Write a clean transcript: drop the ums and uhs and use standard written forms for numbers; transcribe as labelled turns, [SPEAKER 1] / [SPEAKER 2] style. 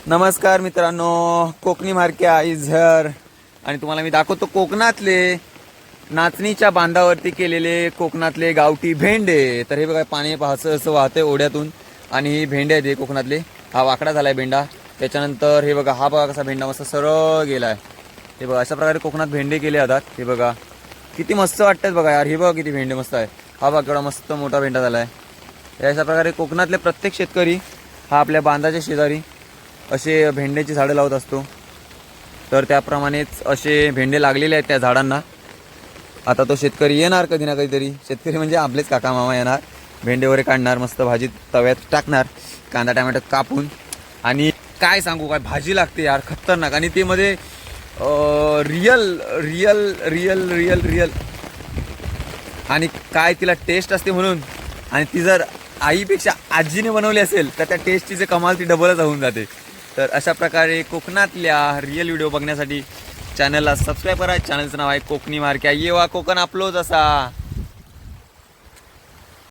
[SPEAKER 1] नमस्कार मित्रांनो, कोकणी मार्क्या इज हर आणि तुम्हाला मी दाखवतो कोकणातले नाचणीच्या बांधावरती केलेले कोकणातले गावठी भेंडे. तर हे बघा पाणी पाहायचं असं वाहतंय ओढ्यातून आणि ही भेंडे आहेत हे कोकणातले. हा वाकडा झालाय भेंडा. त्याच्यानंतर हे बघा हा बघा कसा भेंडा मस्त सरळ गेलाय. हे बघा अशा प्रकारे कोकणात भेंडे केले जातात. हे बघा किती मस्त वाटतात बघा यार. हे बघा किती भेंडे मस्त आहे. हा बघा केवढा मस्त मोठा भेंडा झालाय. अशा प्रकारे कोकणातले प्रत्येक शेतकरी हा आपल्या बांधाच्या शेजारी असे भेंड्याची झाडं लावत असतो. तर त्याप्रमाणेच असे भेंडे लागलेले आहेत त्या झाडांना. आता तो शेतकरी येणार कधी ना कधीतरी. शेतकरी म्हणजे आपलेच काका मामा येणार, भेंडे वगैरे काढणार, मस्त भाजीत तव्यात टाकणार, कांदा टमॅटो कापून. आणि काय सांगू, काय भाजी लागते यार खतरनाक. आणि ते मध्ये real real real real real आणि काय तिला टेस्ट असते म्हणून. आणि ती जर आईपेक्षा आजीने बनवली असेल तर त्या टेस्टची जे कमाल ती डबलच होऊन जाते. तर अशा प्रकारे कोकणातल्या रिअल व्हिडिओ बघण्यासाठी चॅनलला सबस्क्राईब करा. चॅनलचं नाव आहे कोकणी मार्क्या. येवा कोकण आपलोच असा.